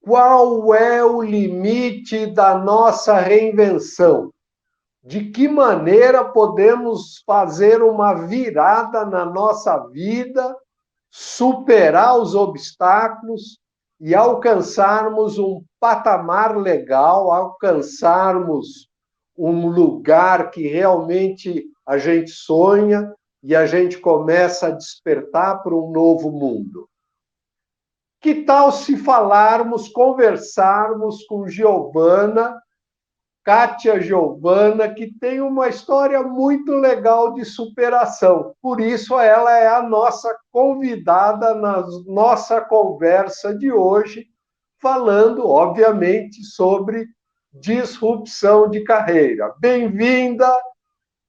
qual é o limite da nossa reinvenção? De que maneira podemos fazer uma virada na nossa vida, superar os obstáculos e alcançarmos um patamar legal, alcançarmos um lugar que realmente a gente sonha e a gente começa a despertar para um novo mundo. Que tal se falarmos, conversarmos com Giovana, Kátia Giovana, que tem uma história muito legal de superação. Por isso, ela é a nossa convidada na nossa conversa de hoje, falando, obviamente, sobre disrupção de carreira. Bem-vinda,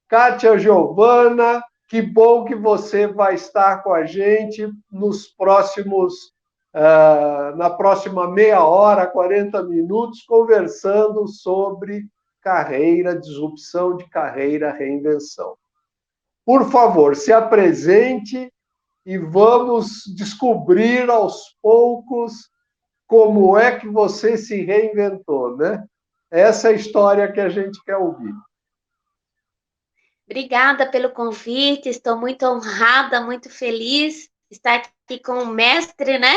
Kátia Giovana, que bom que você vai estar com a gente nos próximos, na próxima meia hora, 40 minutos, conversando sobre carreira, disrupção de carreira, reinvenção. Por favor, se apresente e vamos descobrir aos poucos como é que você se reinventou, né? Essa é a história que a gente quer ouvir. Obrigada pelo convite, estou muito honrada, muito feliz de estar aqui com o mestre, né?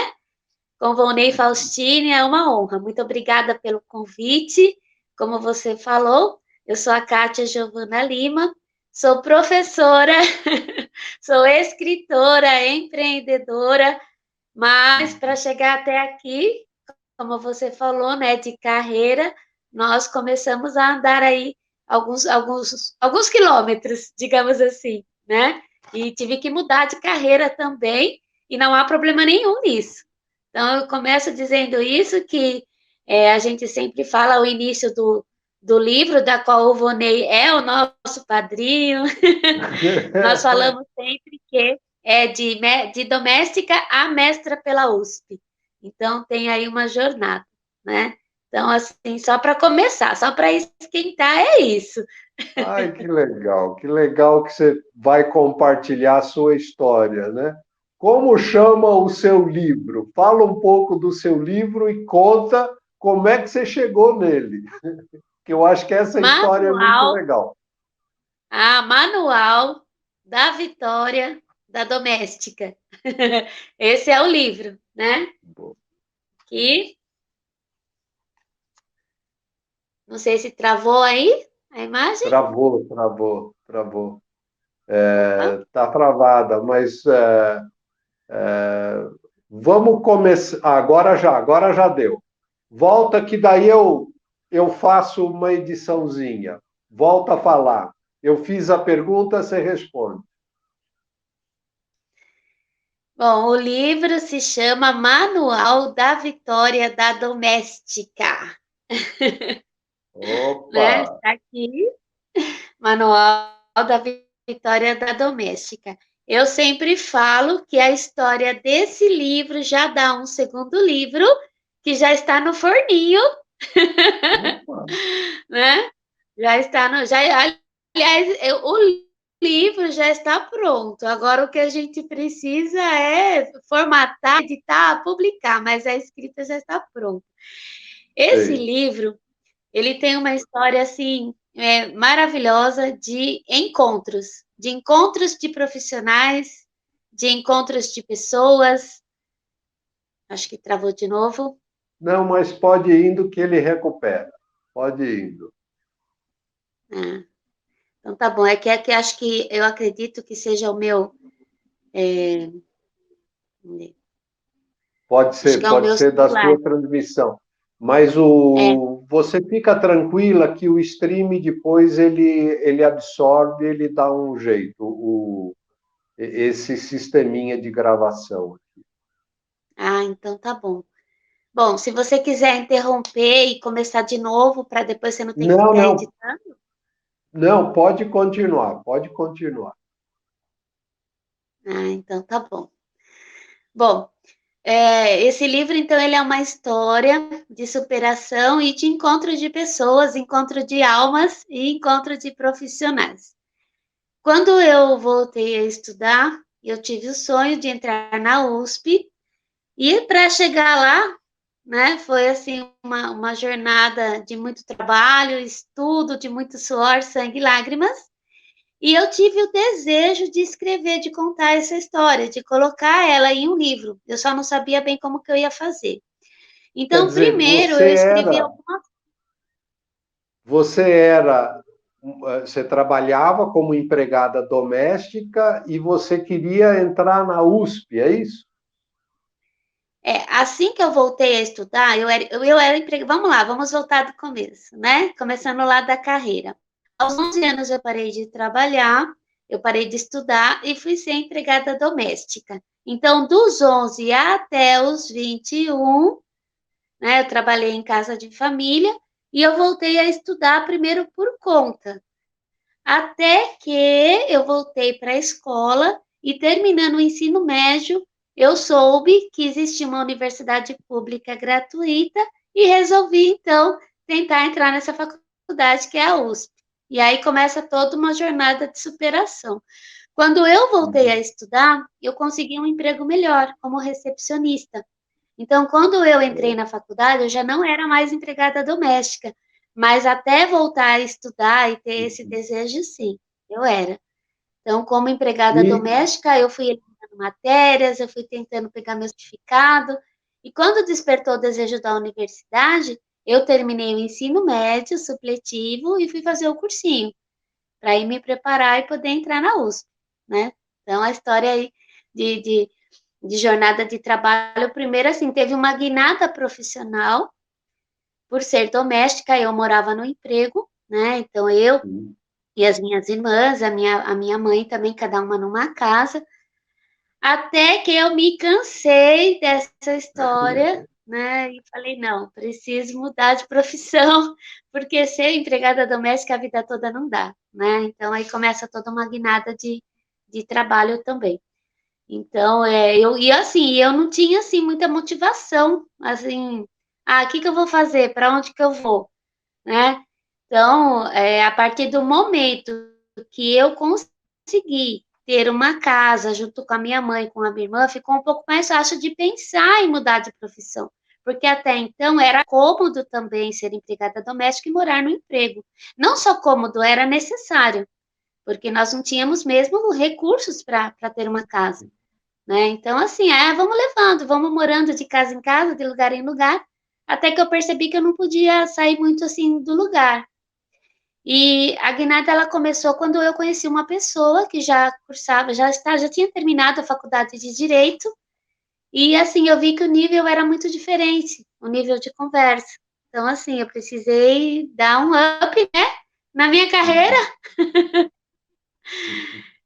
Com Volney Faustini, é uma honra. Muito obrigada pelo convite. Como você falou, eu sou a Kátia Giovana Lima, sou professora, sou escritora, empreendedora, mas para chegar até aqui, como você falou, né, de carreira, nós começamos a andar aí alguns quilômetros, digamos assim, né? E tive que mudar de carreira também, e não há problema nenhum nisso. Então, eu começo dizendo isso, que a gente sempre fala o início do livro, da qual o Vonei é o nosso padrinho. Nós falamos sempre que é de doméstica a mestra pela USP. Então, tem aí uma jornada, né? Então, assim, só para começar, só para esquentar, é isso. Ai, que legal que você vai compartilhar a sua história, né? Como chama o seu livro? Fala um pouco do seu livro e conta como é que você chegou nele. Que eu acho que essa história é muito Manual, legal. Manual da Vitória da Doméstica. Esse é o livro, né? Que não sei se travou aí a imagem. Travou. Opa. Está travada, mas vamos começar. Agora já deu. Volta que daí eu faço uma ediçãozinha. Volta a falar. Eu fiz a pergunta, você responde. Bom, o livro se chama Manual da Vitória da Doméstica, Opa! né? Está aqui, Manual da Vitória da Doméstica. Eu sempre falo que a história desse livro já dá um segundo livro que já está no forninho, Opa! né? Já está no. Já, aliás, o livro já está pronto. Agora o que a gente precisa é formatar, editar, publicar, mas a escrita já está pronta. Esse Sei. livro, ele tem uma história assim maravilhosa de encontros de profissionais, de encontros de pessoas. Acho que travou de novo. Não, mas pode ir indo que ele recupera. Pode ir indo. Ah, então tá bom. É que acho que eu acredito que seja o meu. É, acho que é o Pode meu ser da celular. sua transmissão. Mas É, você fica tranquila que o stream depois ele absorve, ele dá um jeito, esse sisteminha de gravação. então tá bom. Bom, se você quiser interromper e começar de novo, para depois você não ter que Não, ficar não, editando. não, pode continuar, pode continuar. Então tá bom. Bom, esse livro, então, ele é uma história de superação e de encontro de pessoas, encontro de almas e encontro de profissionais. Quando eu voltei a estudar, eu tive o sonho de entrar na USP e para chegar lá, né? Foi, assim, uma jornada de muito trabalho, estudo, de muito suor, sangue e lágrimas. E eu tive o desejo de escrever, de contar essa história, de colocar ela em um livro. Eu só não sabia bem como que eu ia fazer. Quer Então, dizer, primeiro eu escrevi algumas. você trabalhava como empregada doméstica e você queria entrar na USP, é isso? Assim que eu voltei a estudar, eu era empregada. Vamos lá, vamos voltar do começo, né? Começando lá da carreira. Aos 11 anos eu parei de trabalhar, eu parei de estudar e fui ser empregada doméstica. Então, dos 11 até os 21, né, eu trabalhei em casa de família e eu voltei a estudar primeiro por conta. Até que eu voltei para a escola e, terminando o ensino médio, eu soube que existia uma universidade pública gratuita e resolvi, então, tentar entrar nessa faculdade, que é a USP. E aí começa toda uma jornada de superação. Quando eu voltei a estudar, eu consegui um emprego melhor, como recepcionista. Então, quando eu entrei na faculdade, eu já não era mais empregada doméstica, mas até voltar a estudar e ter esse desejo, sim, eu era. Então, como empregada E, doméstica, eu fui eliminando matérias, eu fui tentando pegar meu certificado, e quando despertou o desejo da universidade, eu terminei o ensino médio supletivo e fui fazer o cursinho, para ir me preparar e poder entrar na USP, né? Então, a história aí de jornada de trabalho, primeiro, assim, teve uma guinada profissional, por ser doméstica, eu morava no emprego, né? Então, eu e as minhas irmãs, a minha mãe também, cada uma numa casa, até que eu me cansei dessa história, né? E falei, não, preciso mudar de profissão, porque ser empregada doméstica a vida toda não dá, né? Então, aí começa toda uma guinada de trabalho também. Então, e assim, eu não tinha, assim, muita motivação, assim, o que que eu vou fazer? Para onde que eu vou? Né? Então, a partir do momento que eu consegui ter uma casa junto com a minha mãe, com a minha irmã, ficou um pouco mais fácil de pensar em mudar de profissão. Porque até então era cômodo também ser empregada doméstica e morar no emprego. Não só cômodo, era necessário, porque nós não tínhamos mesmo recursos para ter uma casa, né? Então, assim, vamos levando, vamos morando de casa em casa, de lugar em lugar, até que eu percebi que eu não podia sair muito assim do lugar. E a guinada ela começou quando eu conheci uma pessoa que já cursava, já tinha terminado a faculdade de direito, e assim eu vi que o nível era muito diferente, o nível de conversa. Então, assim, eu precisei dar um up, né, na minha carreira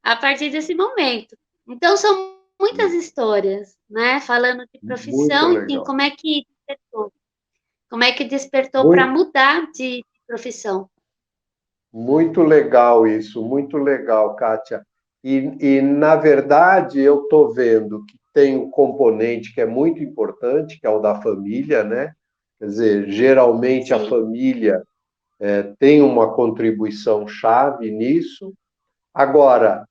a partir desse momento. Então, são muitas histórias, né? Falando de muito profissão, enfim, legal. como é que despertou para Muito, mudar de profissão. muito legal isso, muito legal, Kátia. Na verdade, eu estou vendo que tem um componente que é muito importante, que é o da família, né? Quer dizer, geralmente a Sim. família tem uma contribuição chave nisso. Agora,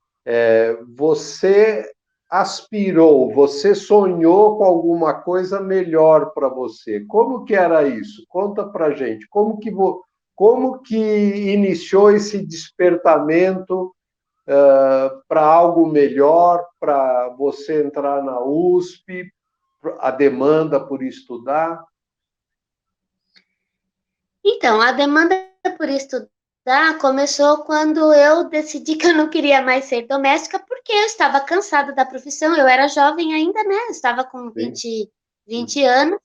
você aspirou, você sonhou com alguma coisa melhor para você. Como que era isso? Conta para gente. Como que iniciou esse despertamento para algo melhor, para você entrar na USP, a demanda por estudar? Então, a demanda por estudar começou quando eu decidi que eu não queria mais ser doméstica, porque eu estava cansada da profissão, eu era jovem ainda, né? Eu estava com Sim. 20 anos,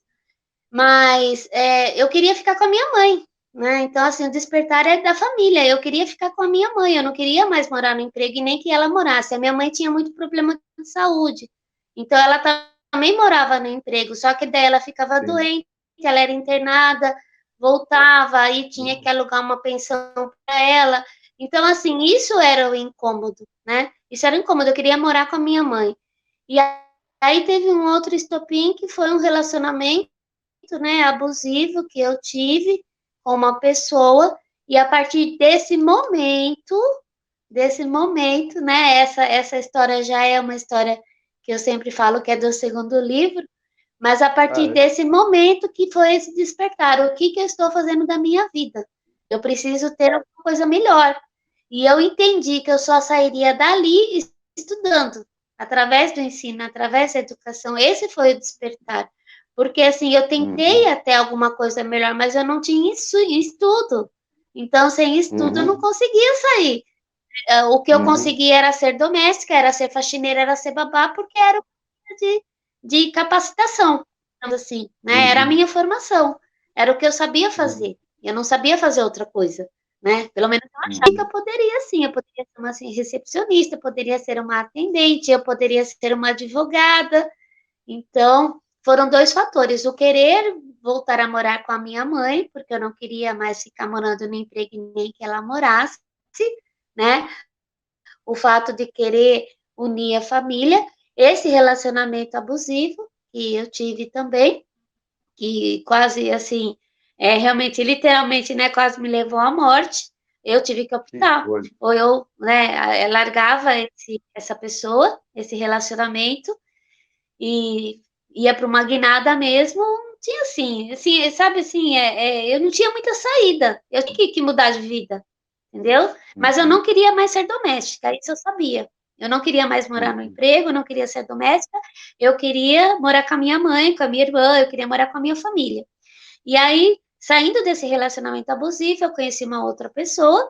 mas eu queria ficar com a minha mãe, né? Então, assim, o despertar é da família, eu queria ficar com a minha mãe, eu não queria mais morar no emprego e nem que ela morasse. A minha mãe tinha muito problema de saúde, então ela também morava no emprego, só que daí ela ficava Sim. doente, ela era internada, voltava, aí tinha que alugar uma pensão para ela. Então, assim, isso era o incômodo, né? Isso era o incômodo, eu queria morar com a minha mãe. E aí teve um outro estopim que foi um relacionamento, né, abusivo que eu tive com uma pessoa, e a partir desse momento, né, essa história já é uma história que eu sempre falo que é do segundo livro, Mas a partir desse momento que foi esse despertar, o que eu estou fazendo da minha vida? Eu preciso ter alguma coisa melhor. E eu entendi que eu só sairia dali estudando, através do ensino, através da educação. Esse foi o despertar. Porque, assim, eu tentei até alguma coisa melhor, mas eu não tinha estudo. Então, sem estudo, eu não conseguia sair. O que eu conseguia era ser doméstica, era ser faxineira, era ser babá, porque era o de capacitação, assim, né? Era a minha formação, era o que eu sabia fazer. Eu não sabia fazer outra coisa, né? Pelo menos eu achava que eu poderia, sim. Eu poderia ser uma assim, recepcionista, eu poderia ser uma atendente, eu poderia ser uma advogada. Então, foram dois fatores: o querer voltar a morar com a minha mãe, porque eu não queria mais ficar morando no emprego nem que ela morasse, né? O fato de querer unir a família, esse relacionamento abusivo que eu tive também, que quase assim, realmente, literalmente, né, quase me levou à morte. Eu tive que optar, ou eu, né, largava essa pessoa, esse relacionamento, e ia para uma guinada mesmo. Tinha assim, sabe assim, eu não tinha muita saída, eu tinha que mudar de vida, entendeu? Mas eu não queria mais ser doméstica, isso eu sabia. Eu não queria mais morar no emprego, eu não queria ser doméstica, eu queria morar com a minha mãe, com a minha irmã, eu queria morar com a minha família. E aí, saindo desse relacionamento abusivo, eu conheci uma outra pessoa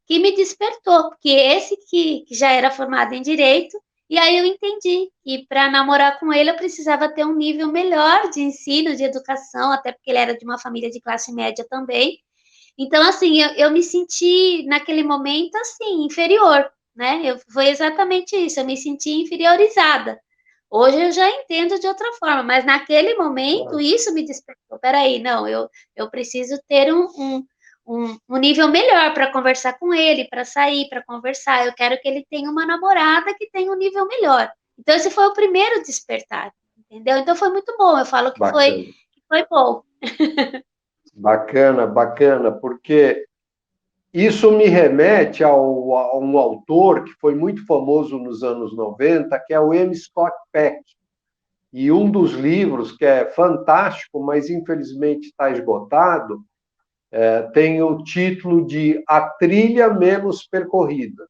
que me despertou, porque esse que já era formado em direito, e aí eu entendi que para namorar com ele eu precisava ter um nível melhor de ensino, de educação, até porque ele era de uma família de classe média também. Então, assim, eu me senti naquele momento assim, inferior, né? Foi exatamente isso, eu me senti inferiorizada. Hoje eu já entendo de outra forma, mas naquele momento isso me despertou. Peraí, não, eu preciso ter um nível melhor para conversar com ele, para sair, para conversar. Eu quero que ele tenha uma namorada que tenha um nível melhor. Então, esse foi o primeiro despertar, entendeu? Então, foi muito bom. Eu falo que foi bom. Bacana, bacana, porque isso me remete a um autor que foi muito famoso nos anos 90, que é o M. Scott Peck. E um dos livros, que é fantástico, mas infelizmente está esgotado, tem o título de A Trilha Menos Percorrida.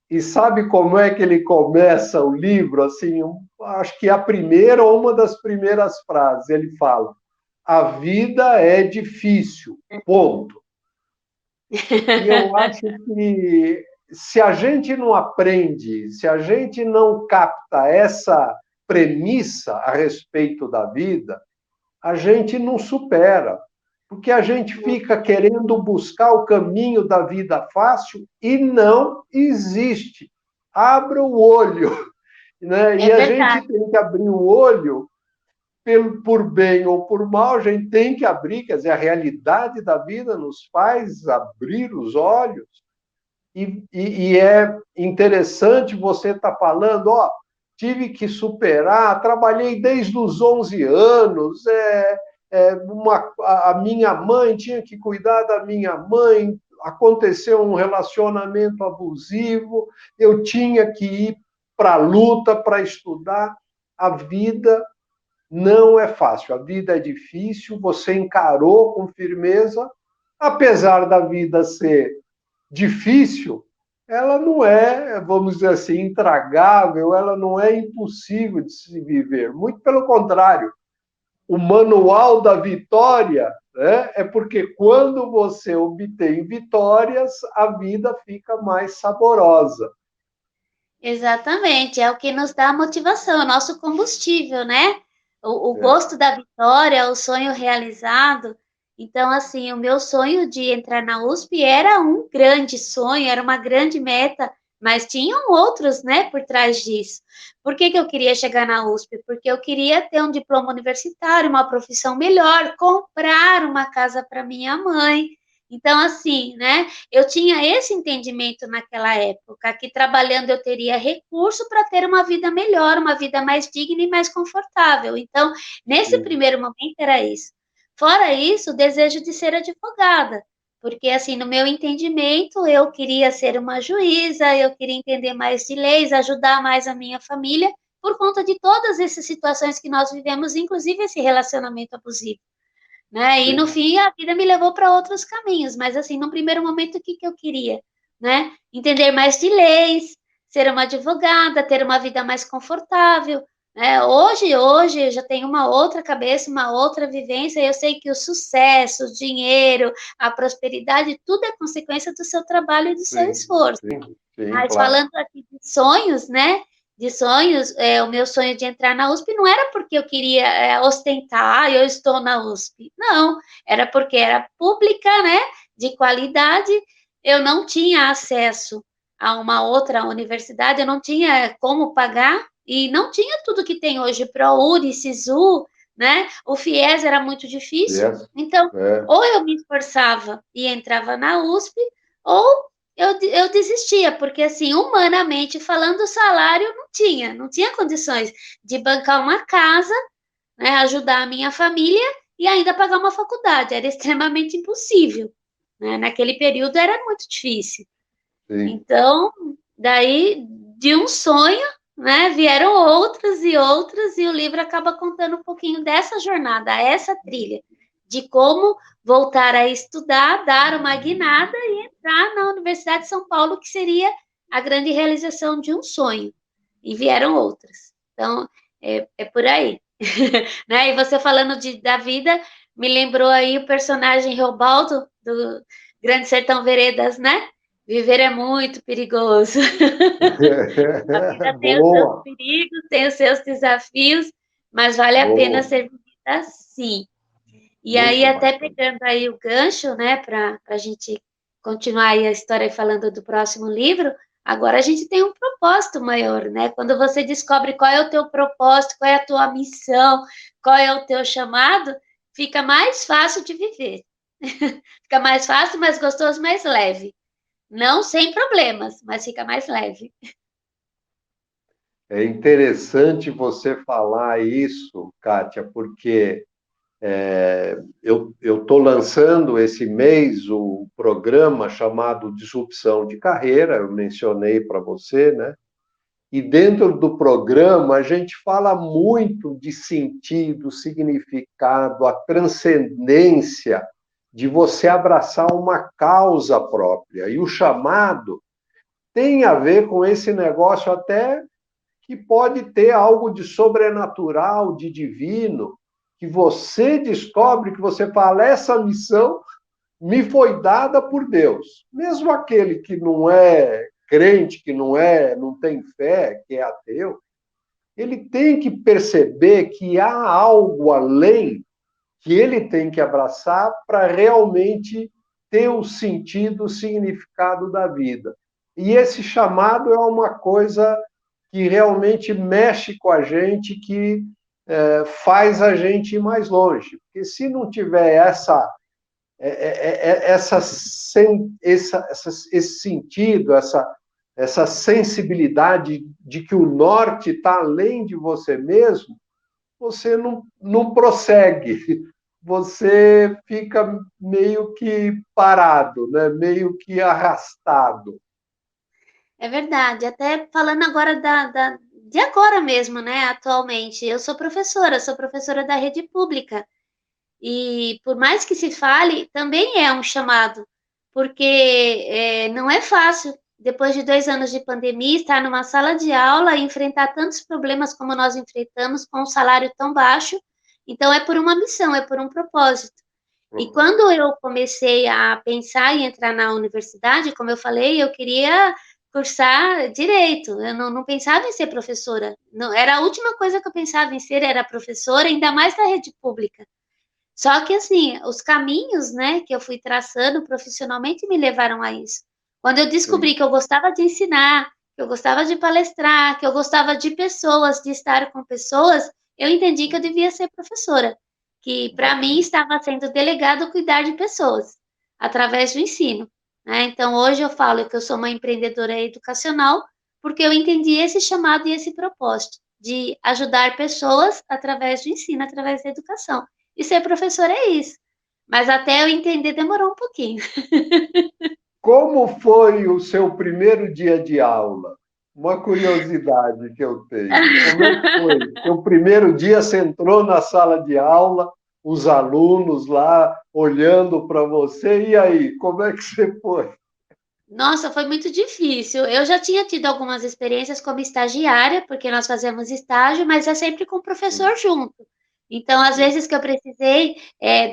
E sabe como é que ele começa o livro? Assim, acho que a primeira ou uma das primeiras frases, ele fala: a vida é difícil, ponto. E eu acho que se a gente não aprende, se a gente não capta essa premissa a respeito da vida, a gente não supera. Porque a gente fica querendo buscar o caminho da vida fácil e não existe. Abra o olho. Né? E a gente tem que abrir o olho por bem ou por mal, a gente tem que abrir, quer dizer, a realidade da vida nos faz abrir os olhos. E é interessante você estar falando, tive que superar, trabalhei desde os 11 anos, a minha mãe tinha que cuidar da minha mãe, aconteceu um relacionamento abusivo, eu tinha que ir para a luta, para estudar. A vida não é fácil, a vida é difícil, você encarou com firmeza, apesar da vida ser difícil, ela não é, vamos dizer assim, intragável, ela não é impossível de se viver. Muito pelo contrário, o manual da vitória, né, é porque quando você obtém vitórias, a vida fica mais saborosa. Exatamente, é o que nos dá a motivação, é o nosso combustível, né? O gosto da vitória, o sonho realizado. Então, assim, o meu sonho de entrar na USP era um grande sonho, era uma grande meta, mas tinham outros, né, por trás disso. Por que eu queria chegar na USP? Porque eu queria ter um diploma universitário, uma profissão melhor, comprar uma casa para minha mãe. Então, assim, né, eu tinha esse entendimento naquela época, que trabalhando eu teria recurso para ter uma vida melhor, uma vida mais digna e mais confortável. Então, nesse primeiro momento era isso. Fora isso, o desejo de ser advogada, porque, assim, no meu entendimento, eu queria ser uma juíza, eu queria entender mais de leis, ajudar mais a minha família, por conta de todas essas situações que nós vivemos, inclusive esse relacionamento abusivo, né? E no fim a vida me levou para outros caminhos, mas assim, no primeiro momento o que eu queria, né? Entender mais de leis, ser uma advogada, ter uma vida mais confortável, né? Hoje eu já tenho uma outra cabeça, uma outra vivência, eu sei que o sucesso, o dinheiro, a prosperidade, tudo é consequência do seu trabalho e do seu esforço. Mas claro. falando aqui de sonhos, né? De sonhos, o meu sonho de entrar na USP não era porque eu queria ostentar, eu estou na USP. Não, era porque era pública, né? De qualidade. Eu não tinha acesso a uma outra universidade, eu não tinha como pagar e não tinha tudo que tem hoje, ProUni, SISU, né? O FIES era muito difícil. Então, ou eu me esforçava e entrava na USP, ou eu desistia, porque assim, humanamente falando, o salário não tinha condições de bancar uma casa, né, ajudar a minha família e ainda pagar uma faculdade, era extremamente impossível, né? Naquele período era muito difícil. Então, daí, de um sonho, né, vieram outras e outras, e o livro acaba contando um pouquinho dessa jornada, essa trilha, de como voltar a estudar, dar uma guinada e entrar na Universidade de São Paulo, que seria a grande realização de um sonho. E vieram outras. Então, é por aí. Né? E você falando da vida, me lembrou aí o personagem Reobaldo, do Grande Sertão Veredas, né? Viver é muito perigoso. A vida tem os seus perigos, tem os seus desafios, mas vale a pena ser vivida sim. E muito aí, até pegando aí o gancho, né, para a gente continuar aí a história falando do próximo livro, agora a gente tem um propósito maior, né? Quando você descobre qual é o teu propósito, qual é a tua missão, qual é o teu chamado, fica mais fácil de viver. Fica mais fácil, mais gostoso, mais leve. Não sem problemas, mas fica mais leve. É interessante você falar isso, Kátia, porque eu estou lançando esse mês o programa chamado Disrupção de Carreira, eu mencionei para você, né? E dentro do programa a gente fala muito de sentido, significado, a transcendência de você abraçar uma causa própria. E o chamado tem a ver com esse negócio até que pode ter algo de sobrenatural, de divino, que você descobre, que você fala, essa missão me foi dada por Deus. Mesmo aquele que não é crente, que não tem fé, que é ateu, ele tem que perceber que há algo além que ele tem que abraçar para realmente ter o sentido, o significado da vida. E esse chamado é uma coisa que realmente mexe com a gente, que faz a gente ir mais longe. Porque se não tiver esse sentido, essa sensibilidade de que o norte está além de você mesmo, você não prossegue, você fica meio que parado, né? Meio que arrastado. É verdade. Até falando agora de agora mesmo, né? Atualmente, eu sou professora da rede pública. E por mais que se fale, também é um chamado, porque não é fácil, depois de 2 anos de pandemia, estar numa sala de aula e enfrentar tantos problemas como nós enfrentamos com um salário tão baixo. Então, é por uma missão, é por um propósito. E quando eu comecei a pensar em entrar na universidade, como eu falei, eu queria cursar direito. Eu não pensava em ser professora. Não, era a última coisa que eu pensava em ser, era professora, ainda mais na rede pública. Só que, assim, os caminhos, né, que eu fui traçando profissionalmente me levaram a isso. Quando eu descobri que eu gostava de ensinar, que eu gostava de palestrar, que eu gostava de pessoas, de estar com pessoas, eu entendi que eu devia ser professora, que para mim estava sendo delegado cuidar de pessoas, através do ensino, né? Então, hoje eu falo que eu sou uma empreendedora educacional, porque eu entendi esse chamado e esse propósito, de ajudar pessoas através do ensino, através da educação. E ser professora é isso. Mas até eu entender demorou um pouquinho. Como foi o seu primeiro dia de aula uma curiosidade que eu tenho. Como é que foi? O primeiro dia você entrou na sala de aula, os alunos lá olhando para você, e aí, como é que você foi? Nossa, foi muito difícil. Eu já tinha tido algumas experiências como estagiária, porque nós fazemos estágio, mas é sempre com o professor junto. Então, às vezes que eu precisei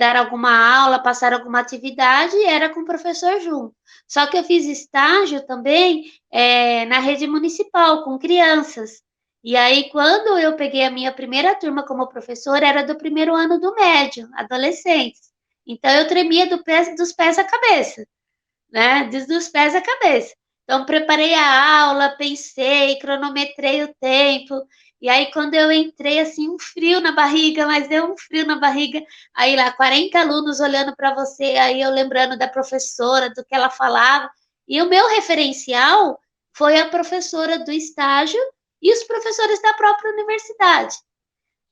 dar alguma aula, passar alguma atividade, era com o professor junto. Só que eu fiz estágio também na rede municipal, com crianças. E aí, quando eu peguei a minha primeira turma como professora, era do primeiro ano do médio, adolescentes. Então, eu tremia dos pés à cabeça, né? Desde os pés à cabeça. Então, preparei a aula, pensei, cronometrei o tempo. E aí, quando eu entrei, assim, um frio na barriga, mas deu um frio na barriga. Aí lá, 40 alunos olhando para você, aí eu lembrando da professora, do que ela falava. E o meu referencial foi a professora do estágio e os professores da própria universidade.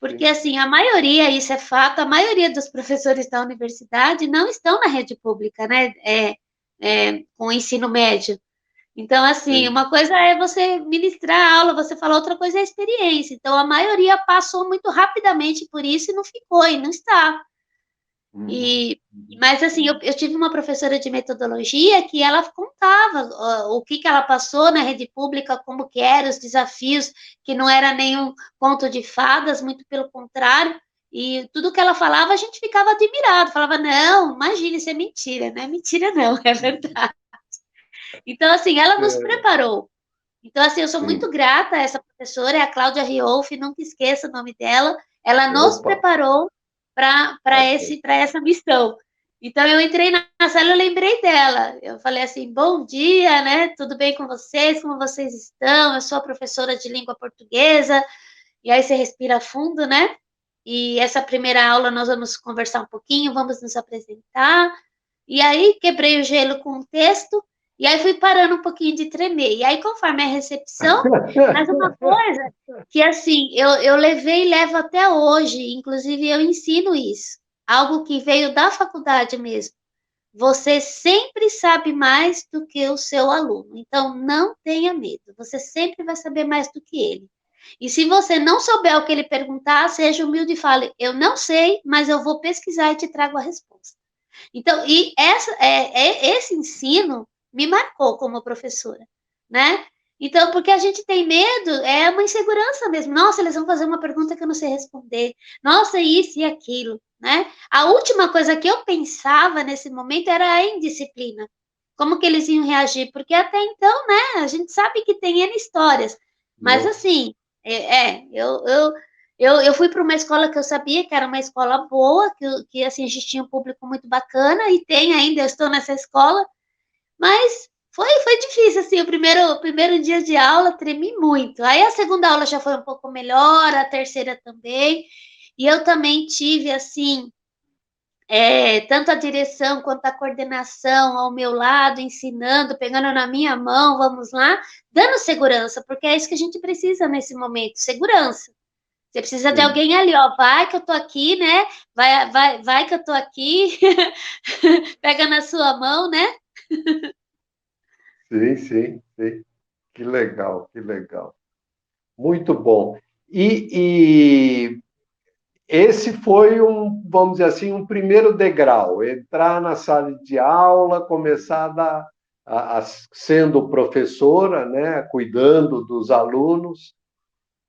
Porque, assim, a maioria, isso é fato, a maioria dos professores da universidade não estão na rede pública, né? Com o ensino médio. Então, assim, Sim. uma coisa é você ministrar a aula, você falar, outra coisa é a experiência. Então, a maioria passou muito rapidamente por isso e não ficou, e não está. Uhum. E, mas, assim, eu tive uma professora de metodologia que ela contava o que ela passou na rede pública, como que eram os desafios, que não era nenhum conto de fadas, muito pelo contrário, e tudo que ela falava, a gente ficava admirado, falava, não, imagina, isso é mentira, não é mentira não, é verdade. Então, assim, ela nos É, preparou. Então, assim, eu sou sim. muito grata a essa professora, é a Cláudia Riolfi, nunca esqueça o nome dela. Ela nos Opa, preparou tá para essa missão. Então, eu entrei na sala e eu lembrei dela. Eu falei assim: bom dia, né? Tudo bem com vocês? Como vocês estão? Eu sou a professora de língua portuguesa. E aí você respira fundo, né? E essa primeira aula nós vamos conversar um pouquinho, vamos nos apresentar. E aí quebrei o gelo com o texto, e aí fui parando um pouquinho de tremer. E aí, conforme a recepção, mas uma coisa que assim, eu levei e levo até hoje, inclusive eu ensino isso, algo que veio da faculdade mesmo. Você sempre sabe mais do que o seu aluno, então não tenha medo, você sempre vai saber mais do que ele. E se você não souber o que ele perguntar, seja humilde e fale: eu não sei, mas eu vou pesquisar e te trago a resposta. Então, esse ensino me marcou como professora, né? Então, porque a gente tem medo, é uma insegurança mesmo. Nossa, eles vão fazer uma pergunta que eu não sei responder. Nossa, isso e aquilo, né? A última coisa que eu pensava nesse momento era a indisciplina. Como que eles iam reagir? Porque até então, né, a gente sabe que tem N histórias. Mas, Nossa. assim, eu fui para uma escola que eu sabia que era uma escola boa, que assim, a gente tinha um público muito bacana, e tem ainda, eu estou nessa escola, mas foi difícil, assim, o primeiro dia de aula tremi muito. Aí a segunda aula já foi um pouco melhor, a terceira também, e eu também tive, assim, tanto a direção quanto a coordenação ao meu lado, ensinando, pegando na minha mão, vamos lá, dando segurança, porque é isso que a gente precisa nesse momento, segurança. Você precisa de Sim, alguém ali, ó. Vai que eu tô aqui, né? Vai que eu tô aqui. Pega na sua mão, né? sim, sim, sim. Que legal, que legal. Muito bom. E esse foi vamos dizer assim, um primeiro degrau, entrar na sala de aula, começar sendo professora, né, cuidando dos alunos,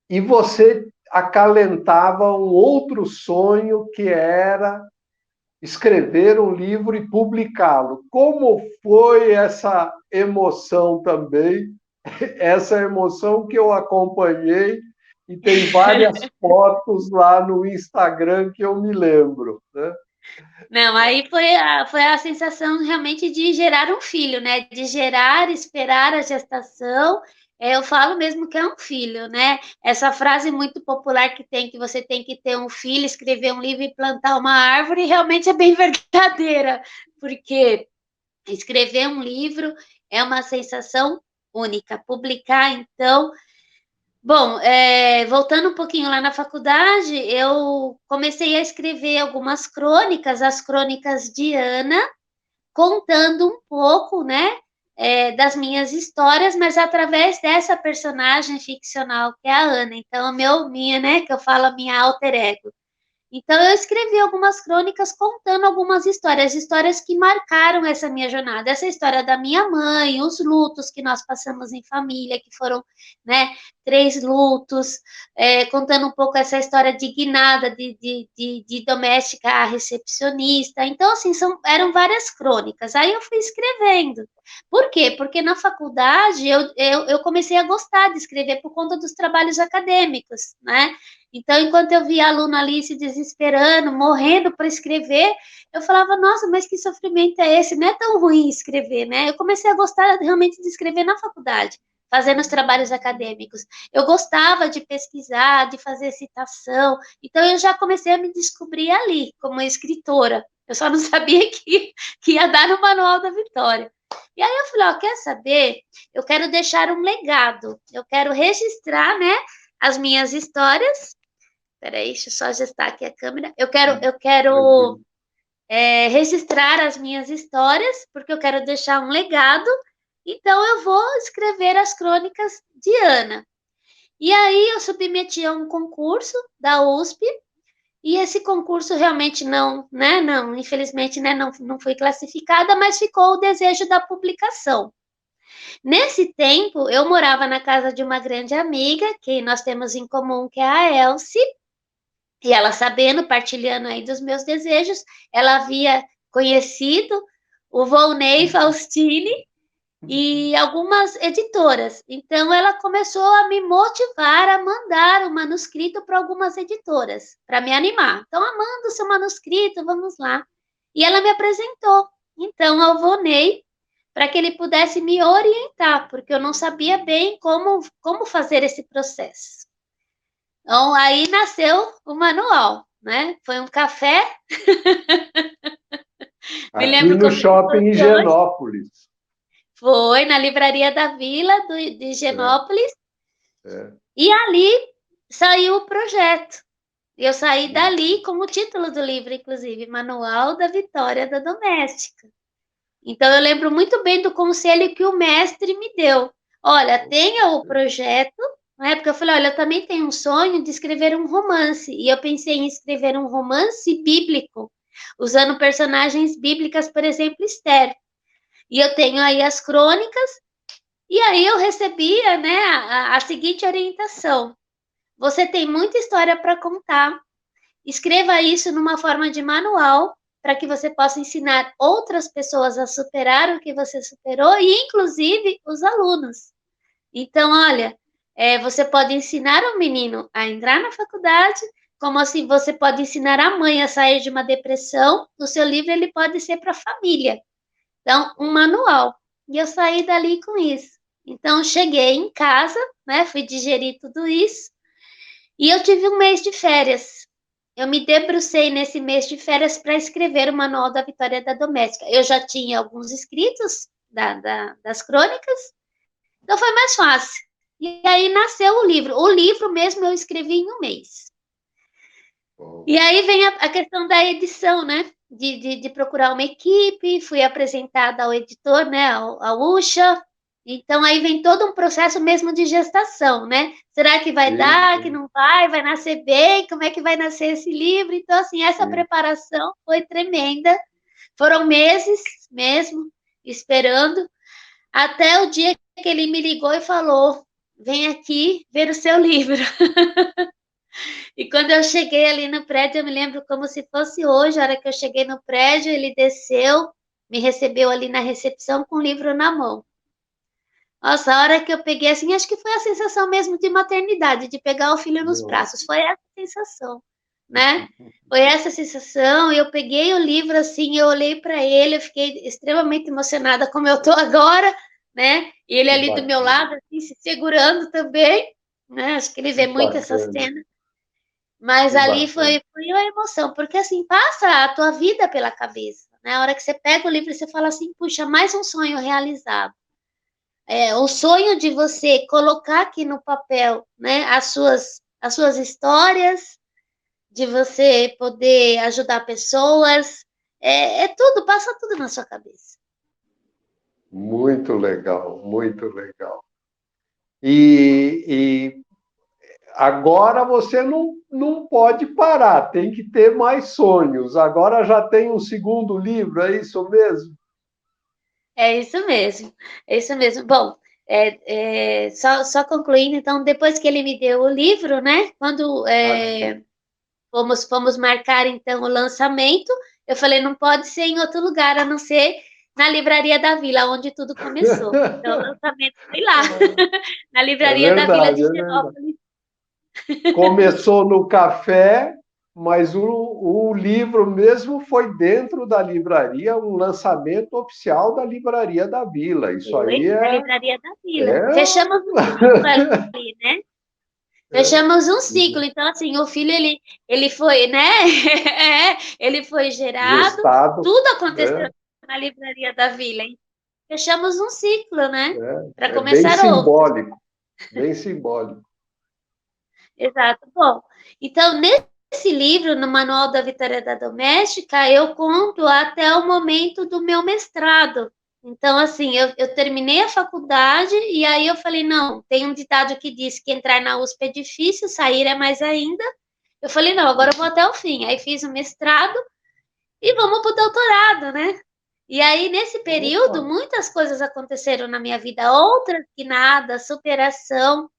e você acalentava um outro sonho que era escrever um livro e publicá-lo. Como foi essa emoção também? Essa emoção que eu acompanhei e tem várias fotos lá no Instagram que eu me lembro, né? Não, aí foi a sensação realmente de gerar um filho, né? De gerar, esperar a gestação. Eu falo mesmo que é um filho, né? Essa frase muito popular que você tem que ter um filho, escrever um livro e plantar uma árvore, realmente é bem verdadeira, porque escrever um livro é uma sensação única. Publicar, então, bom, voltando um pouquinho lá na faculdade, eu comecei a escrever algumas crônicas, as crônicas de Ana, contando um pouco, né, das minhas histórias, mas através dessa personagem ficcional que é a Ana. Então, minha, né, que eu falo a minha alter ego. Então, eu escrevi algumas crônicas contando algumas histórias que marcaram essa minha jornada. Essa história da minha mãe, os lutos que nós passamos em família, que foram, né, 3 lutos, contando um pouco essa história de guinada de doméstica a recepcionista. Então, assim, eram várias crônicas. Aí eu fui escrevendo. Por quê? Porque na faculdade eu comecei a gostar de escrever por conta dos trabalhos acadêmicos, né? Então, enquanto eu via aluno ali se desesperando, morrendo para escrever, eu falava, nossa, mas que sofrimento é esse? Não é tão ruim escrever, né? Eu comecei a gostar realmente de escrever na faculdade, fazendo os trabalhos acadêmicos. Eu gostava de pesquisar, de fazer citação, então eu já comecei a me descobrir ali, como escritora. Eu só não sabia que ia dar no Manual da Vitória. E aí eu falei, ó, quer saber? Eu quero deixar um legado, eu quero registrar, né, as minhas histórias. Peraí, deixa eu só ajustar aqui a câmera. Eu quero registrar as minhas histórias, porque eu quero deixar um legado. Então, eu vou escrever as crônicas de Ana. E aí, eu submeti a um concurso da USP, e esse concurso realmente infelizmente, né, não foi classificada, mas ficou o desejo da publicação. Nesse tempo, eu morava na casa de uma grande amiga, que nós temos em comum, que é a Elsie, e ela sabendo, partilhando aí dos meus desejos, ela havia conhecido o Volney Faustini e algumas editoras. Então, ela começou a me motivar a mandar o manuscrito para algumas editoras, para me animar. Então, manda o seu manuscrito, vamos lá. E ela me apresentou, então, ao Volney, para que ele pudesse me orientar, porque eu não sabia bem como fazer esse processo. Então, aí nasceu o manual, né? Foi um café. Me Aqui lembro no como shopping Higienópolis. Foi na Livraria da Vila de Higienópolis. É. E ali saiu o projeto. Eu saí dali com o título do livro, inclusive, Manual da Vitória da Doméstica. Então, eu lembro muito bem do conselho que o mestre me deu. Olha, tenha o projeto, na época eu falei, olha, eu também tenho um sonho de escrever um romance. E eu pensei em escrever um romance bíblico, usando personagens bíblicas, por exemplo, Esther. E eu tenho aí as crônicas, e aí eu recebia, né, a seguinte orientação. Você tem muita história para contar, escreva isso numa forma de manual, para que você possa ensinar outras pessoas a superar o que você superou, e inclusive os alunos. Então, olha, você pode ensinar o menino a entrar na faculdade, como assim você pode ensinar a mãe a sair de uma depressão. O seu livro ele pode ser para a família. Então, um manual. E eu saí dali com isso. Então, cheguei em casa, né, fui digerir tudo isso, e eu tive um mês de férias. Eu me debrucei nesse mês de férias para escrever o Manual da Vitória da Doméstica. Eu já tinha alguns escritos das crônicas, então foi mais fácil. E aí nasceu o livro. O livro mesmo eu escrevi em um mês. E aí vem a questão da edição, né? De procurar uma equipe, fui apresentada ao editor, né? Ao Ucha. Então aí vem todo um processo mesmo de gestação, né? Será que vai dar, que não vai? Vai nascer bem? Como é que vai nascer esse livro? Então, assim, essa preparação foi tremenda. Foram meses mesmo esperando, até o dia que ele me ligou e falou: vem aqui ver o seu livro. E quando eu cheguei ali no prédio, eu me lembro como se fosse hoje, a hora que eu cheguei no prédio, ele desceu, me recebeu ali na recepção com o livro na mão. Nossa, a hora que eu peguei, assim, acho que foi a sensação mesmo de maternidade, de pegar o filho nos braços, foi essa sensação, né? Foi essa sensação, eu peguei o livro, assim, eu olhei para ele, eu fiquei extremamente emocionada, como eu tô agora, né? E ele ali do meu lado, assim, se segurando também, né? Acho que ele vê muito essa cena. Mas ali foi uma emoção, porque assim, passa a tua vida pela cabeça, né? A hora que você pega o livro, você fala assim, puxa, mais um sonho realizado. O sonho de você colocar aqui no papel, né, as suas histórias, de você poder ajudar pessoas, tudo, passa tudo na sua cabeça. Muito legal, muito legal. E agora você não pode parar, tem que ter mais sonhos. Agora já tem um segundo livro, é isso mesmo? É isso mesmo, é isso mesmo. Bom, só concluindo, então, depois que ele me deu o livro, né? Quando fomos marcar, então, o lançamento, eu falei, não pode ser em outro lugar, a não ser na Livraria da Vila, onde tudo começou. Então, o lançamento foi lá, na É Livraria da Vila de verdade, é verdade. Genópolis. Começou no café, mas o livro mesmo foi dentro da livraria, um lançamento oficial da Livraria da Vila. Isso aí Foi na Livraria da Vila. é, Fechamos um ciclo ali, né? é Fechamos um ciclo. Então, assim, o filho, ele foi, né? Ele foi gerado, gestado, tudo aconteceu né? na Livraria da Vila. Hein? Fechamos um ciclo, né? Para É bem começar outro. simbólico, bem simbólico. Exato. Bom, então, nesse livro, no Manual da Vitória da Doméstica, eu conto até o momento do meu mestrado. Então, assim, eu terminei a faculdade e aí eu falei, não, tem um ditado que diz que entrar na USP é difícil, sair é mais ainda. Eu falei, não, agora eu vou até o fim. Aí fiz o mestrado e vamos para o doutorado, né? E aí, nesse Opa, período, muitas coisas aconteceram na minha vida, outras que nada, superação.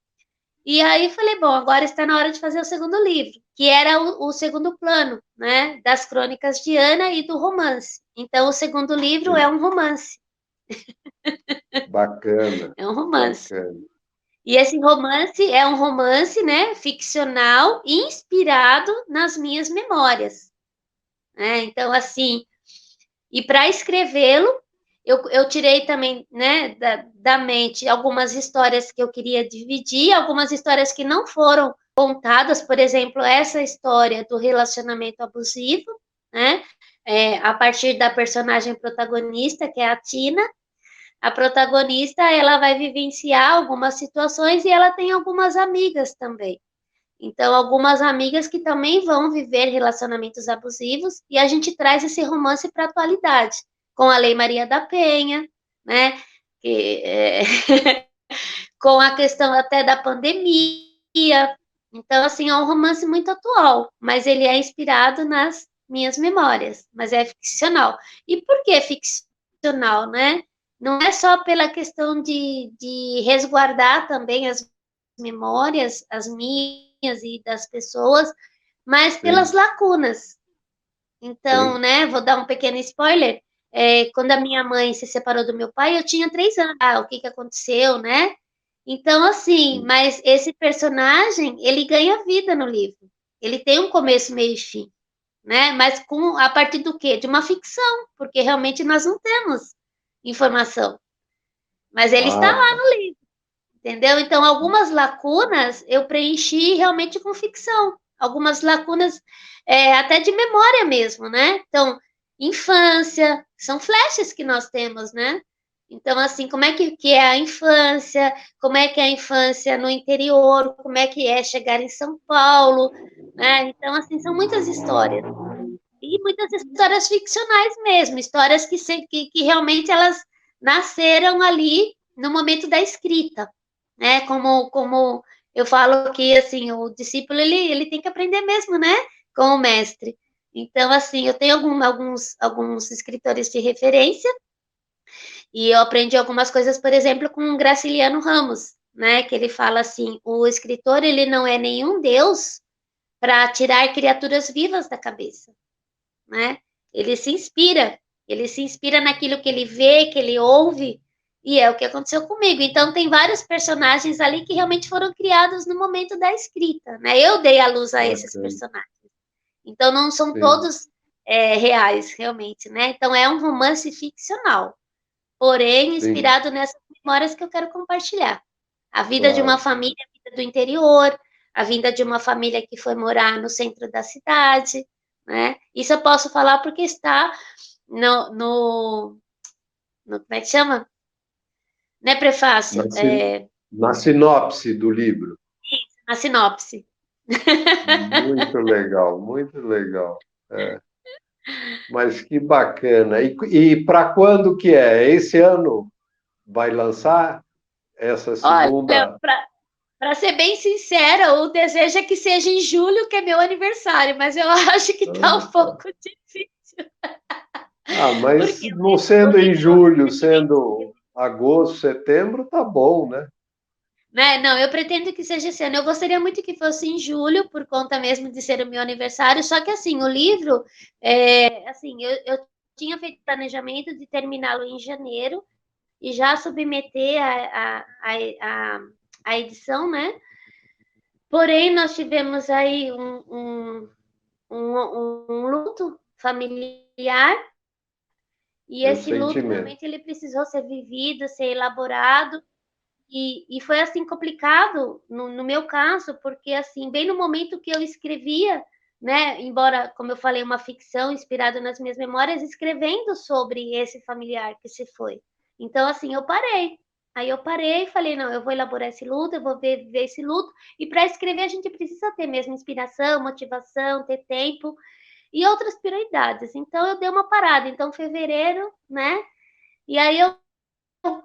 E aí falei, bom, agora está na hora de fazer o segundo livro, que era o segundo plano, né, das Crônicas de Ana e do romance. Então, o segundo livro é sim, um romance, bacana, é um romance. bacana. E esse romance é um romance, né, ficcional, inspirado nas minhas memórias, né? Então, assim, e para escrevê-lo, eu tirei também, né, da mente algumas histórias que eu queria dividir, algumas histórias que não foram contadas, por exemplo, essa história do relacionamento abusivo, né, a partir da personagem protagonista, que é a Tina. A protagonista, ela vai vivenciar algumas situações e ela tem algumas amigas também. Então, algumas amigas que também vão viver relacionamentos abusivos, e a gente traz esse romance para a atualidade, com a Lei Maria da Penha, né? Que, com a questão até da pandemia. Então, assim, é um romance muito atual, mas ele é inspirado nas minhas memórias, mas é ficcional. E por que ficcional, né? Não é só pela questão de resguardar também as memórias, as minhas e das pessoas, mas pelas Sim, lacunas. Então, sim. né, vou dar um pequeno spoiler. Quando a minha mãe se separou do meu pai, eu tinha 3 anos. Ah, o que que aconteceu, né? Então, assim, mas esse personagem, ele ganha vida no livro. Ele tem um começo, meio e fim, né? Mas a partir do quê? De uma ficção, porque realmente nós não temos informação. Mas ele está Ah, lá no livro. Entendeu? Então, algumas lacunas eu preenchi realmente com ficção. Algumas lacunas até de memória mesmo, né? Então, infância, são flashes que nós temos, né? Então, assim, como é que é a infância? Como é que é a infância no interior? Como é que é chegar em São Paulo? Né? Então, assim, são muitas histórias. E muitas histórias ficcionais mesmo, histórias que realmente elas nasceram ali no momento da escrita, né? Como eu falo que assim o discípulo ele tem que aprender mesmo, né? Com o mestre. Então assim eu tenho alguns escritores de referência e eu aprendi algumas coisas, por exemplo, com o Graciliano Ramos, né? Que ele fala assim: o escritor ele não é nenhum deus para tirar criaturas vivas da cabeça, né? Ele se inspira naquilo que ele vê, que ele ouve, e é o que aconteceu comigo. Então, tem vários personagens ali que realmente foram criados no momento da escrita, né? Eu dei a luz a esses bacana. personagens. Então, não são Sim, todos reais, realmente, né? Então, é um romance ficcional, porém sim, inspirado nessas memórias que eu quero compartilhar. A vida de uma claro. família, a vida do interior, a vinda de uma família que foi morar no centro da cidade, né? Isso eu posso falar porque está no como é que chama? Não é Na, prefácio, na sinopse do livro. na sinopse. Muito legal, muito legal. Mas que bacana. E para quando que é? Esse ano? vai lançar essa Olha, segunda? para ser bem sincera, o desejo é que seja em julho, que é meu aniversário, mas eu acho que está um pouco difícil. Ah, mas Porque não o sendo em livro eu julho, pretendo sendo agosto, setembro, tá bom, né? né? Não, eu pretendo que seja esse ano. Eu gostaria muito que fosse em julho, por conta mesmo de ser o meu aniversário. Só que assim, o livro, assim, eu tinha feito planejamento de terminá-lo em janeiro e já submeter a edição, né? Porém, nós tivemos aí um luto familiar e esse luto Ressentimento. realmente ele precisou ser vivido, ser elaborado. E foi assim complicado no meu caso, porque assim, bem no momento que eu escrevia, né, embora, como eu falei, uma ficção inspirada nas minhas memórias, escrevendo sobre esse familiar que se foi. Então, assim, eu parei. Aí eu parei e falei, não, eu vou elaborar esse luto, eu vou ver esse luto. E para escrever a gente precisa ter mesmo inspiração, motivação, ter tempo e outras prioridades. Então eu dei uma parada. Então, fevereiro, né? E aí eu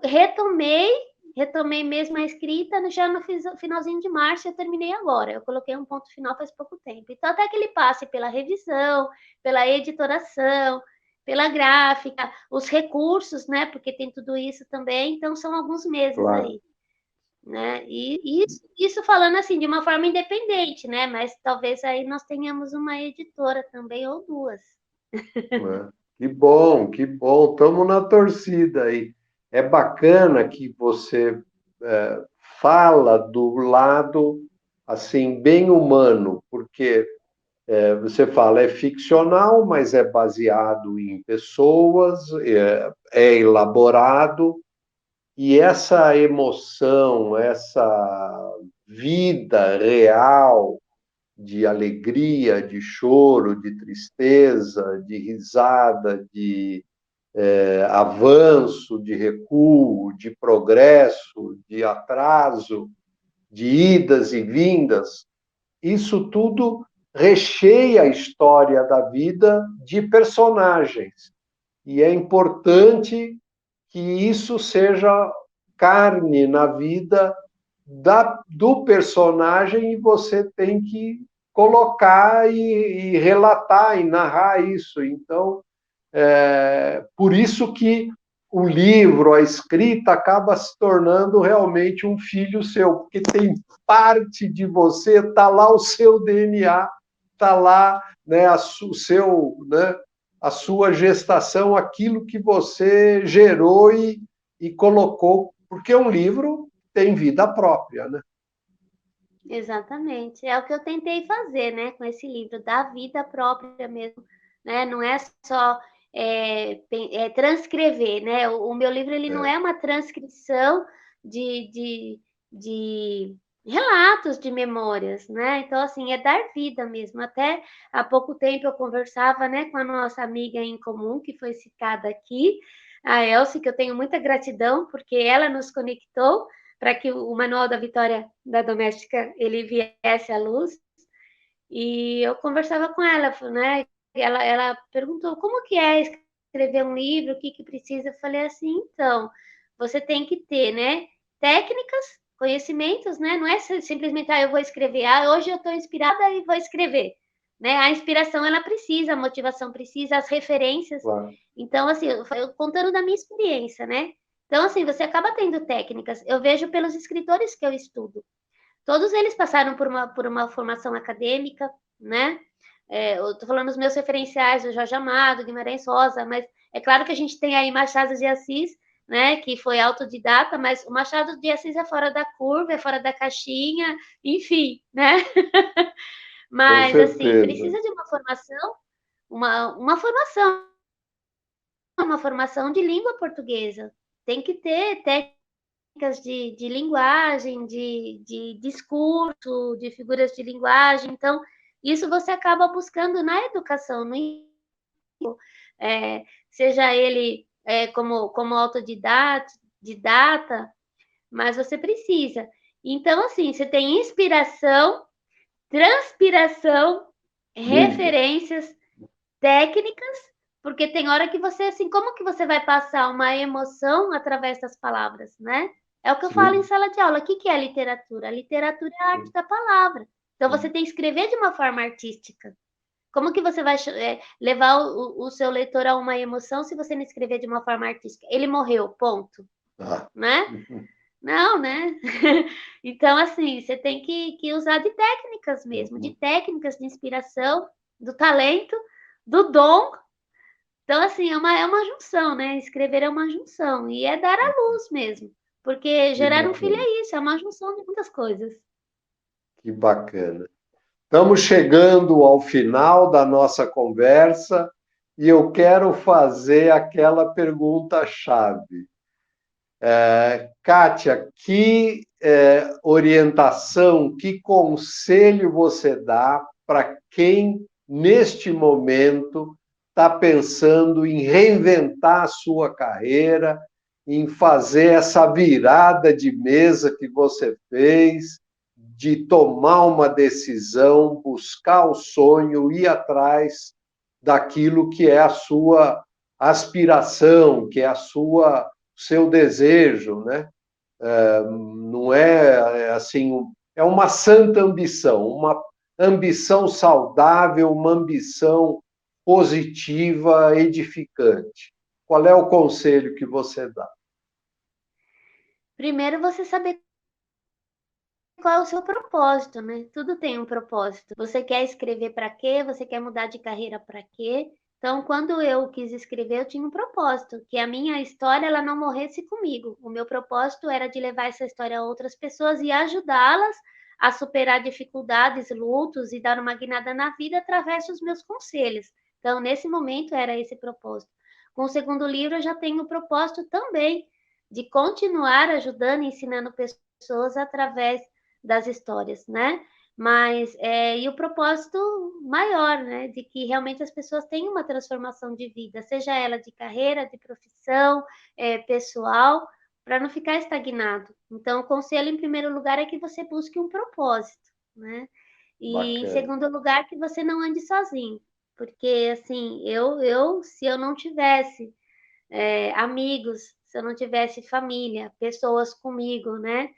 retomei, retomei mesmo a escrita já no finalzinho de março, eu terminei agora. Eu coloquei um ponto final faz pouco tempo. Então, até que ele passe pela revisão, pela editoração, pela gráfica, os recursos, né? Porque tem tudo isso também, então são alguns meses Claro. aí. Né? E isso falando assim de uma forma independente, né? Mas talvez aí nós tenhamos uma editora também ou duas. Né? Que bom, que bom. Estamos na torcida aí. É bacana que você fala do lado assim bem humano, porque você fala é ficcional, mas é baseado em pessoas, é elaborado e essa emoção, essa vida real de alegria, de choro, de tristeza, de risada, de avanço, de recuo, de progresso, de atraso, de idas e vindas, isso tudo recheia a história da vida de personagens. E é importante que isso seja carne na vida do personagem e você tem que colocar e relatar e narrar isso. Então, por isso que o livro, a escrita, acaba se tornando realmente um filho seu, porque tem parte de você, está lá o seu DNA, está lá né, o seu, né, a sua gestação, aquilo que você gerou e colocou, porque um livro tem vida própria, né? Exatamente. É o que eu tentei fazer, né, com esse livro, da vida própria mesmo, né? Não é só transcrever, né? O meu livro ele não É, é uma transcrição de relatos de memórias, né? Então, assim, é dar vida mesmo. Até há pouco tempo eu conversava, né, com a nossa amiga em comum, que foi citada aqui, a Elsie, que eu tenho muita gratidão, porque ela nos conectou para que o Manual da Vitória da Doméstica ele viesse à luz. E eu conversava com ela, né? Ela perguntou como que é escrever um livro, o que que precisa. Eu falei assim, então, você tem que ter, né? Técnicas, conhecimentos, né? Não é simplesmente, eu vou escrever. Hoje eu estou inspirada e vou escrever. Né? A inspiração, ela precisa, a motivação precisa, as referências. claro. Então, assim, eu contando da minha experiência, né? Então, assim, você acaba tendo técnicas. Eu vejo pelos escritores que eu estudo. Todos eles passaram por uma formação acadêmica, né? Eu estou falando dos meus referenciais, o Jorge Amado, Guimarães Rosa, mas é claro que a gente tem aí Machado de Assis, né, que foi autodidata, mas o Machado de Assis é fora da curva, é fora da caixinha, enfim, né? Com Mas, assim, certeza. precisa de uma formação, uma formação, uma formação de língua portuguesa. Tem que ter técnicas de linguagem, de discurso, de figuras de linguagem. Então, isso você acaba buscando na educação, no seja ele como autodidata, didata, mas você precisa. Então, assim, você tem inspiração, transpiração, Vida. referências, técnicas Porque tem hora que você, assim, como que você vai passar uma emoção através das palavras, né? É o que eu falo em Sim, sala de aula. O que que é a literatura? A literatura é a arte sim, da palavra. Então você sim. tem que escrever de uma forma artística. Como que você vai levar o seu leitor a uma emoção se você não escrever de uma forma artística? Ele morreu, ponto, Ah. né? Não, né? Então, assim, você tem que usar de técnicas mesmo, de Uhum. técnicas de inspiração, do talento, do dom. Então, assim, é uma junção, né? Escrever é uma junção, e é dar à luz mesmo, porque Que gerar um filho bacana, é isso, é uma junção de muitas coisas. que bacana. Estamos chegando ao final da nossa conversa e eu quero fazer aquela pergunta-chave. Kátia, que orientação, que conselho você dá para quem, neste momento, está pensando em reinventar a sua carreira, em fazer essa virada de mesa que você fez, de tomar uma decisão, buscar o sonho, ir atrás daquilo que é a sua aspiração, que é a sua seu desejo, né? Não é assim, é uma santa ambição, uma ambição saudável, uma ambição positiva, edificante. Qual é o conselho que você dá? Primeiro, você saber qual é o seu propósito, né? Tudo tem um propósito. Você quer escrever para quê? Você quer mudar de carreira para quê? Então, quando eu quis escrever, eu tinha um propósito, que a minha história ela não morresse comigo. O meu propósito era de levar essa história a outras pessoas e ajudá-las a superar dificuldades, lutos e dar uma guinada na vida através dos meus conselhos. Então, nesse momento era esse propósito. Com o segundo livro, eu já tenho o propósito também de continuar ajudando e ensinando pessoas através das histórias, né? Mas e o propósito maior, né? De que realmente as pessoas tenham uma transformação de vida, seja ela de carreira, de profissão, pessoal, para não ficar estagnado. Então, o conselho, em primeiro lugar, é que você busque um propósito, né? E, em Bacana. segundo lugar, que você não ande sozinho. Porque, assim, se eu não tivesse amigos, se eu não tivesse família, pessoas comigo, né?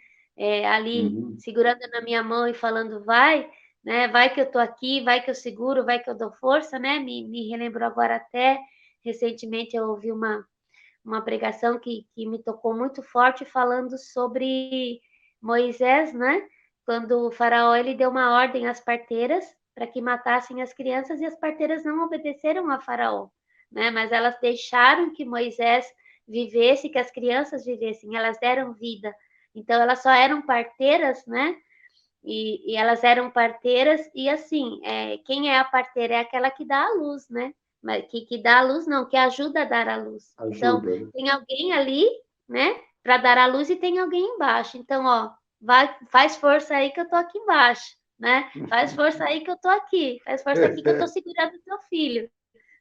Ali Uhum. segurando na minha mão e falando, vai, né? Vai que eu tô aqui, vai que eu seguro, vai que eu dou força, né? Me relembrou agora até recentemente eu ouvi uma pregação que me tocou muito forte falando sobre Moisés, né? Quando o faraó ele deu uma ordem às parteiras para que matassem as crianças e as parteiras não obedeceram a faraó, né? Mas elas deixaram que Moisés vivesse, que as crianças vivessem, elas deram vida. Então elas só eram parteiras, né? E elas eram parteiras, e assim, quem é a parteira é aquela que dá a luz, né? Mas que dá a luz, não, que ajuda a dar a luz. Então, Ajuda, né? tem alguém ali, né, para dar a luz e tem alguém embaixo. Então, ó, vai, faz força aí que eu tô aqui embaixo, né? Faz força aí que eu tô aqui, faz força aqui que eu tô segurando o teu filho,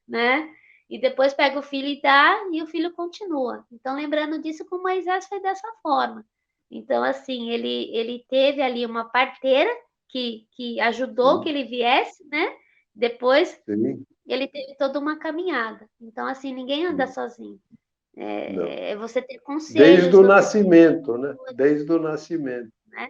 né? E depois pega o filho e dá, e o filho continua. Então, lembrando disso, com Moisés foi dessa forma. Então, assim, ele teve ali uma parteira que ajudou que Sim, ele viesse, né? Depois sim, ele teve toda uma caminhada. Então, assim, ninguém anda sim. sozinho. Não. É você ter Desde conselhos, o você ter nascimento, né? mentores, Desde o nascimento. né?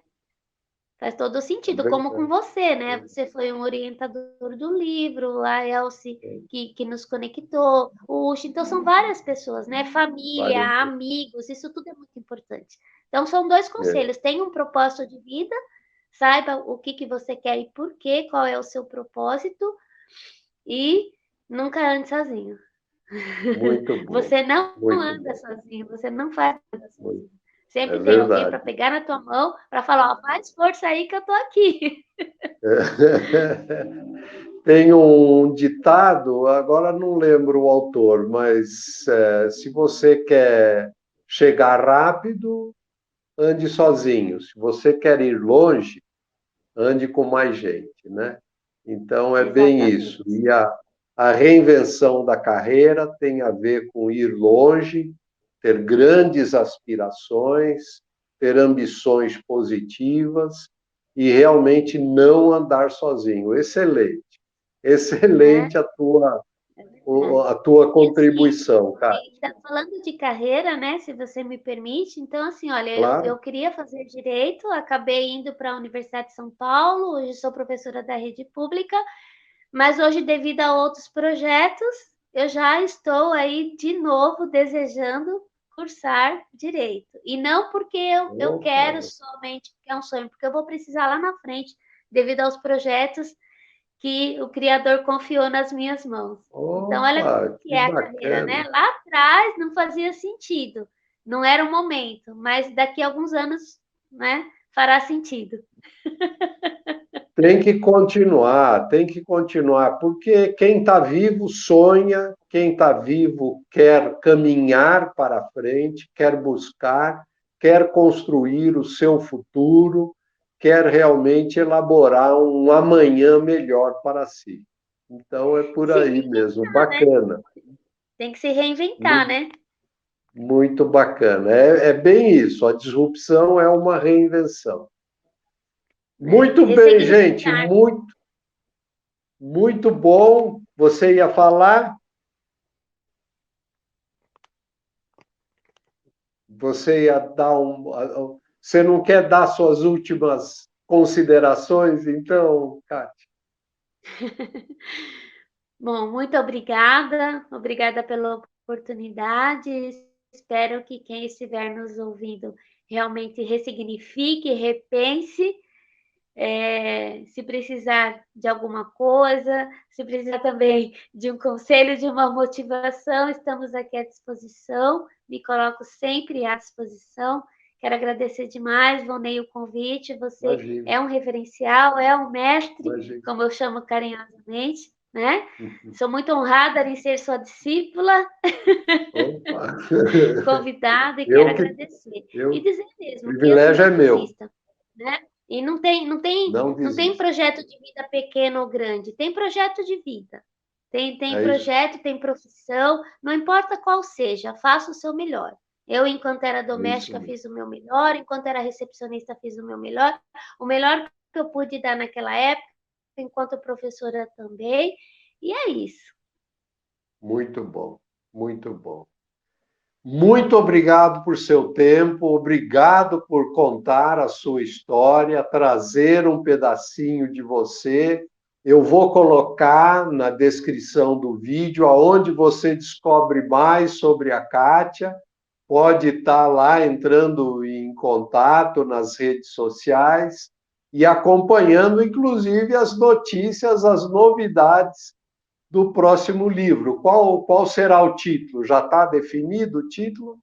Faz todo É sentido, como com verdade. você, né? Você foi um orientador do livro, a Elsie que nos conectou, o Uchi, então são várias pessoas, né? Várias Família, vezes. amigos, isso tudo é muito importante. Então são dois É. conselhos: tenha um propósito de vida, saiba o que você quer e por quê, qual é o seu propósito, e nunca ande sozinho. Muito bom. Você não Muito anda bom. sozinho, você não faz nada Muito. sozinho. É Sempre tem alguém para verdade. pegar na tua mão, para falar, ó, faz força aí que eu tô aqui. Tem um ditado, agora não lembro o autor, mas se você quer chegar rápido, ande sozinho. Se você quer ir longe, ande com mais gente, né? Então é bem isso. Exatamente. E a reinvenção da carreira tem a ver com ir longe, ter grandes aspirações, ter ambições positivas e realmente não andar sozinho. Excelente. Né? Excelente a tua, É a tua E assim, contribuição, cara. falando de carreira, né, se você me permite, então, assim, olha, eu Claro. queria fazer direito, acabei indo para a Universidade de São Paulo, hoje sou professora da rede pública, mas hoje, devido a outros projetos, eu já estou aí de novo desejando cursar direito. E não porque eu quero Opa, somente, porque é um sonho, porque eu vou precisar lá na frente, devido aos projetos que o Criador confiou nas minhas mãos. Então, olha como opa, que que é a carreira, né? bacana. Lá atrás não fazia sentido, não era o momento, mas daqui a alguns anos, né, fará sentido. Tem que continuar, porque quem está vivo sonha, quem está vivo quer caminhar para frente, quer buscar, quer construir o seu futuro, quer realmente elaborar um amanhã melhor para si. Então é por Se aí mesmo, reinventar, né? bacana, Tem que se reinventar, muito, né? muito bacana. É bem isso, a disrupção é uma reinvenção. É, Muito bem, gente, ressignificar. muito bom. Você ia falar? Você ia dar um. Você não quer dar suas últimas considerações, então, Kátia? Bom, muito obrigada, obrigada pela oportunidade. Espero que quem estiver nos ouvindo realmente ressignifique, repense. Se precisar de alguma coisa, se precisar também de um conselho, de uma motivação, estamos aqui à disposição. Me coloco sempre à disposição. Quero agradecer demais, Vonei, o convite. Você Imagina, é um referencial, é um mestre, imagina. como eu chamo carinhosamente, né? Sou muito honrada em ser sua discípula, Opa! convidada, e quero Eu que. agradecer. E Eu, dizer o mesmo que assim, privilégio é não meu. desista, né? E não tem Não projeto de vida pequeno ou grande, tem projeto de vida. Tem É isso. projeto, tem profissão, não importa qual seja, faça o seu melhor. Eu, enquanto era É isso doméstica, mesmo. fiz o meu melhor, enquanto era recepcionista, fiz o melhor que eu pude dar naquela época, enquanto professora também, e é isso. Muito bom, muito bom. Muito obrigado por seu tempo, obrigado por contar a sua história, trazer um pedacinho de você. Eu vou colocar na descrição do vídeo aonde você descobre mais sobre a Kátia. Pode estar lá entrando em contato nas redes sociais e acompanhando, inclusive, as notícias, as novidades do próximo livro. Qual será o título? Já está definido o título?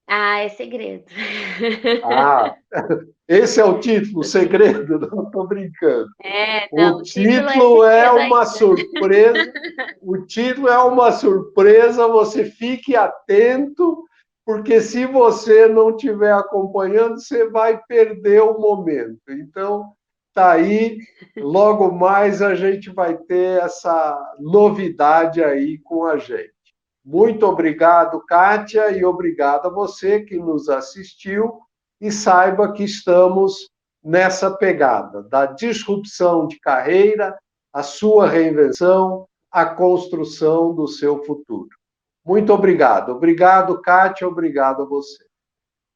Ah, é segredo. Ah, esse é o título, o segredo? Não estou brincando. Não, O o título é título é segredo uma ainda. surpresa. O título é uma surpresa, você fique atento, porque se você não estiver acompanhando, você vai perder o momento. Então, tá aí, logo mais a gente vai ter essa novidade aí com a gente. Muito obrigado, Kátia, e obrigado a você que nos assistiu, e saiba que estamos nessa pegada da disrupção de carreira, a sua reinvenção, a construção do seu futuro. Muito obrigado. Obrigado, Kátia, obrigado a você.